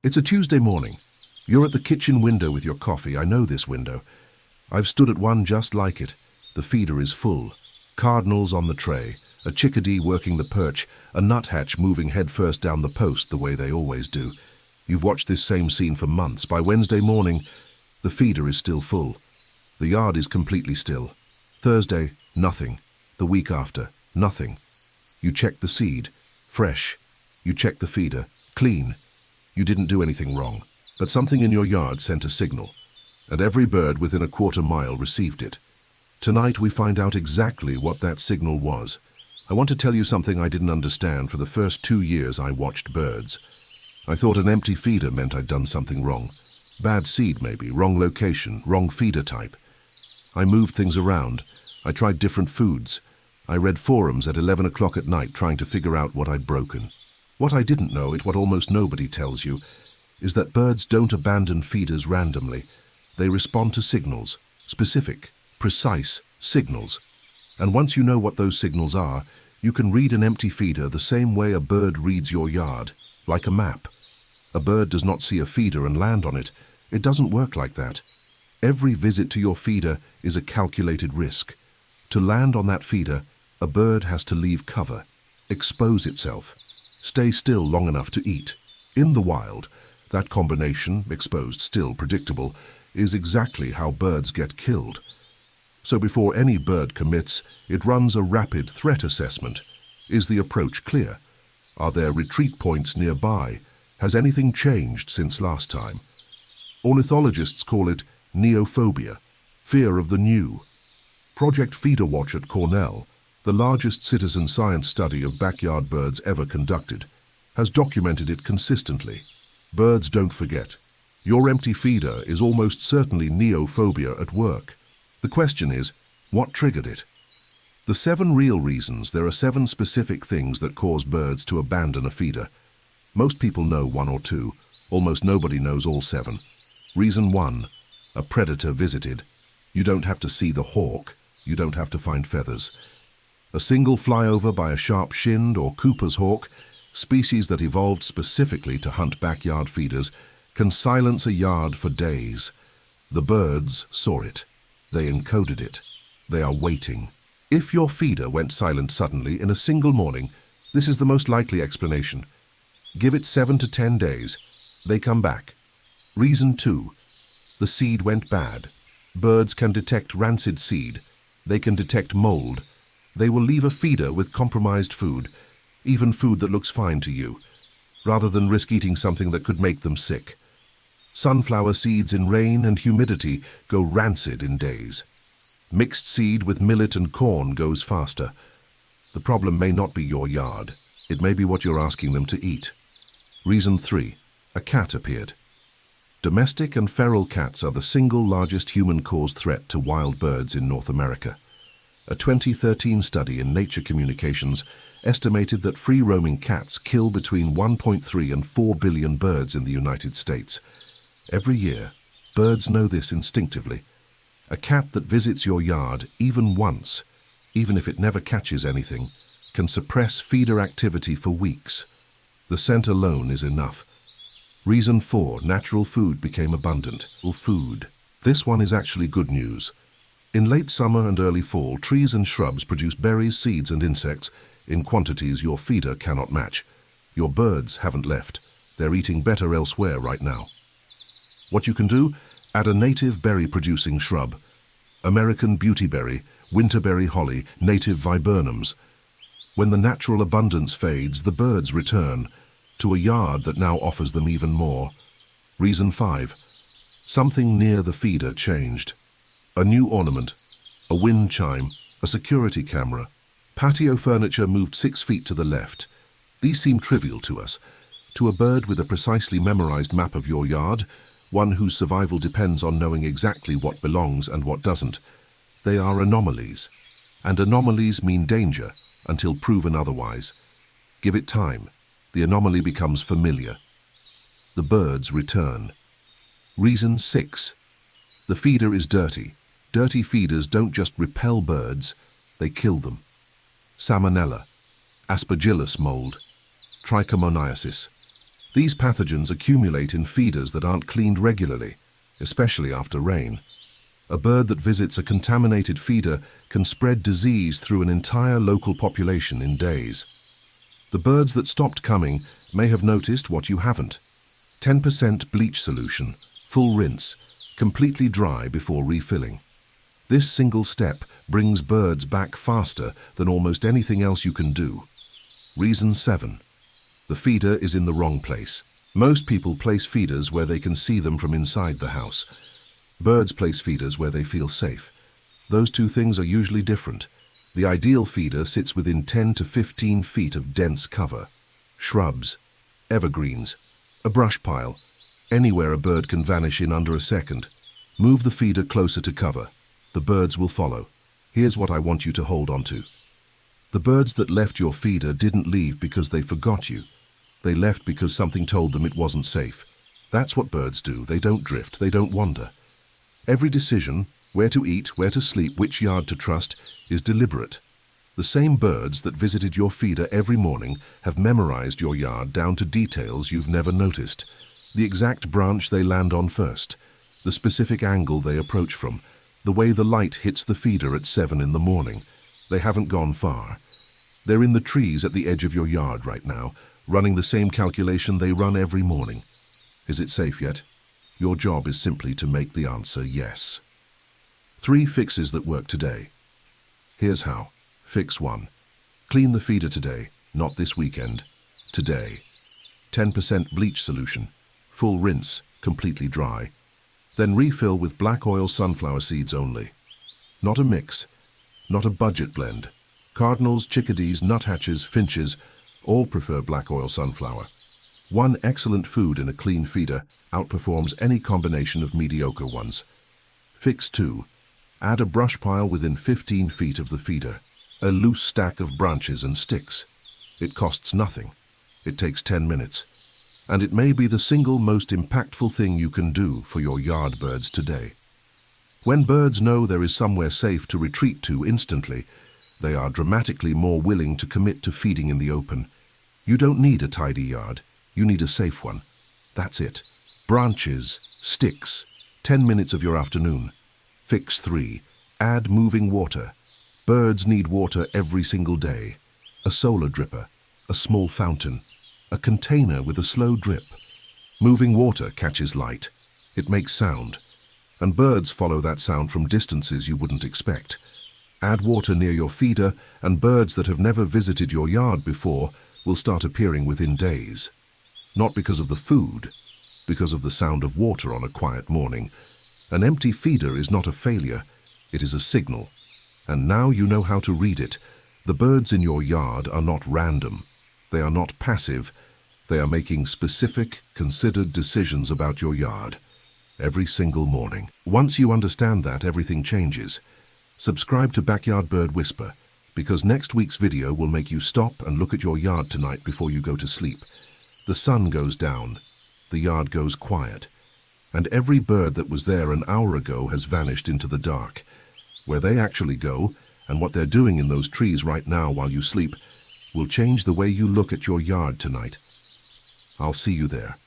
It's a Tuesday morning. You're at the kitchen window with your coffee. I know this window. I've stood at one just like it. The feeder is full. Cardinals on the tray, a chickadee working the perch, a nuthatch moving headfirst down the post the way they always do. You've watched this same scene for months. By Wednesday morning, the feeder is still full. The yard is completely still. Thursday, nothing. The week after, nothing. You check the seed, fresh. You check the feeder, clean. You didn't do anything wrong, but something in your yard sent a signal, and every bird within a quarter mile received it. Tonight we find out exactly what that signal was. I want to tell you something I didn't understand for the first 2 years I watched birds. I thought an empty feeder meant I'd done something wrong. Bad seed maybe, wrong location, wrong feeder type. I moved things around. I tried different foods. I read forums at 11 o'clock at night trying to figure out what I'd broken. What I didn't know, what almost nobody tells you, is that birds don't abandon feeders randomly. They respond to signals, specific, precise signals. And once you know what those signals are, you can read an empty feeder the same way a bird reads your yard, like a map. A bird does not see a feeder and land on it. It doesn't work like that. Every visit to your feeder is a calculated risk. To land on that feeder, a bird has to leave cover, expose itself, stay still long enough to eat. In the wild, that combination, exposed, still, predictable, is exactly how birds get killed. So before any bird commits, it runs a rapid threat assessment. Is the approach clear? Are there retreat points nearby? Has anything changed since last time? Ornithologists call it neophobia, fear of the new. Project Feeder Watch at Cornell, the largest citizen science study of backyard birds ever conducted, has documented it consistently. Birds don't forget. Your empty feeder is almost certainly neophobia at work. The question is, what triggered it? The 7 real reasons. There are 7 specific things that cause birds to abandon a feeder. Most people know 1 or 2. Almost nobody knows all 7. Reason 1, a predator visited. You don't have to see the hawk. You don't have to find feathers. A single flyover by a sharp-shinned or Cooper's hawk, species that evolved specifically to hunt backyard feeders, can silence a yard for days. The birds saw it. They encoded it. They are waiting. If your feeder went silent suddenly in a single morning, this is the most likely explanation. Give it 7 to 10 days. They come back. Reason 2, the seed went bad. Birds can detect rancid seed. They can detect mold. They will leave a feeder with compromised food, even food that looks fine to you, rather than risk eating something that could make them sick. Sunflower seeds in rain and humidity go rancid in days. Mixed seed with millet and corn goes faster. The problem may not be your yard. It may be what you're asking them to eat. Reason 3, a cat appeared. Domestic and feral cats are the single largest human-caused threat to wild birds in North America. A 2013 study in Nature Communications estimated that free-roaming cats kill between 1.3 and 4 billion birds in the United States. Every year, birds know this instinctively. A cat that visits your yard even once, even if it never catches anything, can suppress feeder activity for weeks. The scent alone is enough. Reason 4, natural food became abundant. Food. This one is actually good news. In late summer and early fall, trees and shrubs produce berries, seeds, and insects in quantities your feeder cannot match. Your birds haven't left. They're eating better elsewhere right now. What you can do? Add a native berry-producing shrub. American beautyberry, winterberry holly, native viburnums. When the natural abundance fades, the birds return to a yard that now offers them even more. Reason 5. Something near the feeder changed. A new ornament, a wind chime, a security camera. Patio furniture moved 6 feet to the left. These seem trivial to us. To a bird with a precisely memorized map of your yard, one whose survival depends on knowing exactly what belongs and what doesn't, they are anomalies. And anomalies mean danger until proven otherwise. Give it time. The anomaly becomes familiar. The birds return. Reason 6. The feeder is dirty. Dirty feeders don't just repel birds, they kill them. Salmonella, Aspergillus mold, trichomoniasis. These pathogens accumulate in feeders that aren't cleaned regularly, especially after rain. A bird that visits a contaminated feeder can spread disease through an entire local population in days. The birds that stopped coming may have noticed what you haven't. 10% bleach solution, full rinse, completely dry before refilling. This single step brings birds back faster than almost anything else you can do. Reason 7. The feeder is in the wrong place. Most people place feeders where they can see them from inside the house. Birds place feeders where they feel safe. Those two things are usually different. The ideal feeder sits within 10 to 15 feet of dense cover. Shrubs, evergreens, a brush pile, anywhere a bird can vanish in under a second. Move the feeder closer to cover. The birds will follow. Here's what I want you to hold on to. The birds that left your feeder didn't leave because they forgot you. They left because something told them it wasn't safe. That's what birds do. They don't drift, they don't wander. Every decision, where to eat, where to sleep, which yard to trust, is deliberate. The same birds that visited your feeder every morning have memorized your yard down to details you've never noticed. The exact branch they land on first, the specific angle they approach from, the way the light hits the feeder at 7 in the morning. They haven't gone far. They're in the trees at the edge of your yard right now, running the same calculation they run every morning. Is it safe yet? Your job is simply to make the answer yes. 3 fixes that work today. Here's how. Fix 1. Clean the feeder today, not this weekend. Today. 10% bleach solution. Full rinse, completely dry. Then refill with black oil sunflower seeds only. Not a mix. Not a budget blend. Cardinals, chickadees, nuthatches, finches all prefer black oil sunflower. One excellent food in a clean feeder outperforms any combination of mediocre ones. Fix 2. Add a brush pile within 15 feet of the feeder. A loose stack of branches and sticks. It costs nothing. It takes 10 minutes. And it may be the single most impactful thing you can do for your yard birds today. When birds know there is somewhere safe to retreat to instantly, they are dramatically more willing to commit to feeding in the open. You don't need a tidy yard. You need a safe one. That's it. Branches, sticks, 10 minutes of your afternoon. Fix 3. Add moving water. Birds need water every single day. A solar dripper, a small fountain, a container with a slow drip. Moving water catches light. It makes sound. And birds follow that sound from distances you wouldn't expect. Add water near your feeder, and birds that have never visited your yard before will start appearing within days. Not because of the food, because of the sound of water on a quiet morning. An empty feeder is not a failure, it is a signal. And now you know how to read it. The birds in your yard are not random. They are not passive. They are making specific, considered decisions about your yard every single morning. Once you understand that, everything changes. Subscribe to Backyard Bird Whisper, because next week's video will make you stop and look at your yard tonight before you go to sleep. The sun goes down, the yard goes quiet, and every bird that was there an hour ago has vanished into the dark. Where they actually go, and what they're doing in those trees right now while you sleep, will change the way you look at your yard tonight. I'll see you there.